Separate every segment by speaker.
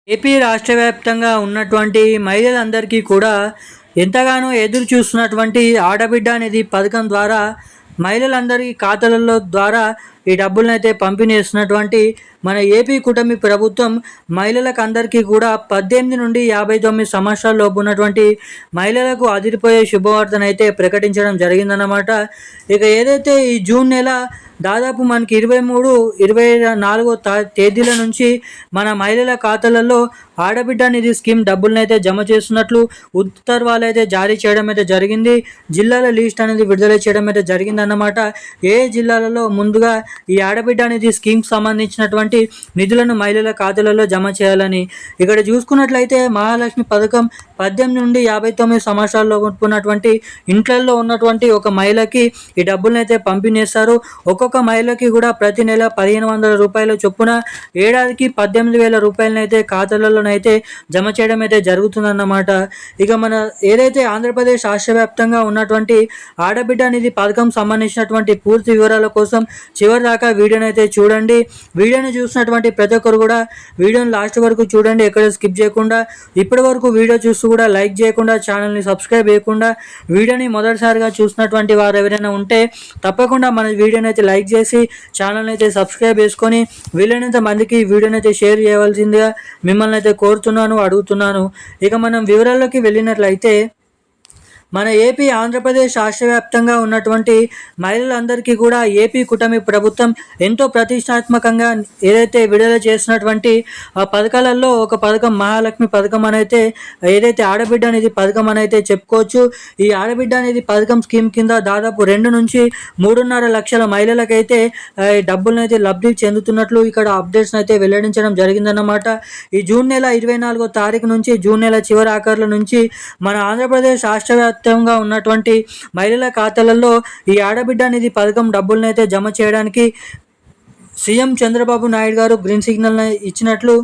Speaker 1: AP రాష్ట్ర వ్యాప్తంగా ఉన్నటువంటి మహిళలందరికీ కూడా ఎంతగానో ఎదురు చూస్తున్నటువంటి ఆడబిడ్డ అనేది పథకం ద్వారా మహిళలందరి ఖాతాలలో ద్వారా ఈ డబ్బులనైతే పంపిణీ చేస్తున్నటువంటి మన ఏపీ కూటమి ప్రభుత్వం మహిళలకు అందరికీ కూడా 18 నుండి 59 సంవత్సరాల లోపు ఉన్నటువంటి మహిళలకు అదిరిపోయే శుభవార్తనైతే ప్రకటించడం జరిగిందన్నమాట. ఇక ఏదైతే ఈ జూన్ నెల దాదాపు మనకి 23, 24 తేదీల నుంచి మన మహిళల ఖాతాలలో ఆడబిడ్డ నిధి స్కీమ్ డబ్బులనైతే జమ చేస్తున్నట్లు ఉత్తర్వులు అయితే జారీ చేయడం అయితే జరిగింది. జిల్లాల లిస్ట్ అనేది విడుదల చేయడం అయితే జరిగిందన్నమాట. ఏ జిల్లాలలో ముందుగా ఈ ఆడబిడ్డ నిధి స్కీమ్కి సంబంధించినటువంటి నిధులను మహిళల ఖాతాలలో జమ చేయాలని ఇక్కడ చూసుకున్నట్లయితే మహాలక్ష్మి పథకం 18 నుండి 59 సంవత్సరాల్లో ఉన్నటువంటి ఇంట్లలో ఉన్నటువంటి ఒక మహిళకి ఈ డబ్బులనైతే పంపిణీ చేస్తారు. ఒక్కొక్క మహిళకి కూడా ప్రతి నెల 1500 రూపాయల చొప్పున ఏడాదికి 18,000 రూపాయలనైతే ఖాతాలలోనైతే జమ చేయడం అయితే జరుగుతుందన్నమాట. ఇక మన ఏదైతే ఆంధ్రప్రదేశ్ రాష్ట్ర వ్యాప్తంగా ఉన్నటువంటి ఆడబిడ్డ నిధి పథకం సంబంధించినటువంటి పూర్తి వివరాల కోసం చివరి దాకా వీడియోని అయితే చూడండి. వీడియోని చూసినటువంటి ప్రతి ఒక్కరు కూడా వీడియోని లాస్ట్ వరకు చూడండి, ఎక్కడ స్కిప్ చేయకుండా. ఇప్పటి వరకు వీడియో చూస్తూ కూడా లైక్ చేయకుండా, ఛానల్ని సబ్స్క్రైబ్ చేయకుండా వీడియోని మొదటిసారిగా చూసినటువంటి వారు ఎవరైనా ఉంటే తప్పకుండా మన వీడియోని అయితే లైక్ చేసి ఛానల్ని అయితే సబ్స్క్రైబ్ చేసుకొని వీలైనంత మందికి వీడియోని అయితే షేర్ చేయవలసిందిగా మిమ్మల్ని అయితే కోరుతున్నాను, అడుగుతున్నాను. ఇక మనం వివరాల్లోకి వెళ్ళినట్లయితే మన ఏపీ ఆంధ్రప్రదేశ్ రాష్ట్ర వ్యాప్తంగా ఉన్నటువంటి మహిళలందరికీ కూడా ఏపీ కూటమి ప్రభుత్వం ఎంతో ప్రతిష్టాత్మకంగా ఏదైతే విడుదల చేసినటువంటి పథకాలలో ఒక పథకం మహాలక్ష్మి పథకం అనైతే ఏదైతే ఆడబిడ్డ అనేది పథకం అనైతే చెప్పుకోవచ్చు. ఈ ఆడబిడ్డ అనేది పథకం స్కీమ్ కింద దాదాపు 2 నుంచి 3.5 లక్షల మహిళలకైతే డబ్బులనైతే లబ్ధి చెందుతున్నట్లు ఇక్కడ అప్డేట్స్ అయితే వెల్లడించడం జరిగిందన్నమాట. ఈ జూన్ నెల 24వ తారీఖు నుంచి జూన్ నెల చివరి ఆఖరుల నుంచి మన ఆంధ్రప్రదేశ్ రాష్ట్ర వ్యాప్తంగా ఉన్నటువంటి మహిళల ఖాతాలలో ఈ ఆడబిడ్డ నిధి పథకం డబ్బులనైతే జమ చేయడానికి సీఎం చంద్రబాబు నాయుడు గారు గ్రీన్ సిగ్నల్ ఇచ్చినట్లు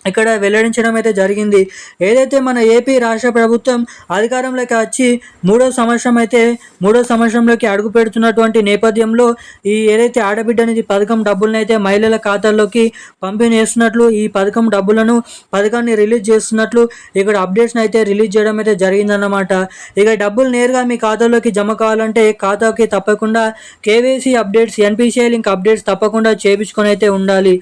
Speaker 1: ఇక్కడ వెల్లడించడం అయితే జరిగింది. ఏదైతే మన ఏపీ రాష్ట్ర ప్రభుత్వం అధికారంలోకి వచ్చి మూడో సంవత్సరంలోకి అడుగు పెడుతున్నటువంటి నేపథ్యంలో ఈ ఏదైతే ఆడబిడ్డ అనేది పథకం డబ్బులను అయితే మహిళల ఖాతాల్లోకి పంపిణీ చేస్తున్నట్లు, ఈ పథకాన్ని రిలీజ్ చేస్తున్నట్లు ఇక్కడ అప్డేట్స్ని అయితే రిలీజ్ చేయడం అయితే జరిగిందన్నమాట. ఇక డబ్బులు నేరుగా మీ ఖాతాలోకి జమ కావాలంటే ఖాతాకి తప్పకుండా KYC updates, NPCI link updates తప్పకుండా చేయించుకొని అయితే ఉండాలి.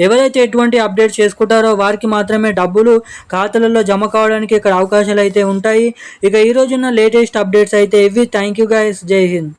Speaker 1: ఎవరైతే ఎటువంటి అప్డేట్స్ చేసుకుంటారో వారికి మాత్రమే డబ్బులు ఖాతాలలో జమ కావడానికి ఇక్కడ అవకాశాలు అయితే ఉంటాయి. ఇక ఈ రోజున్న లేటెస్ట్ అప్డేట్స్ అయితే ఇవి. థ్యాంక్ యూ గైస్, జై హింద్.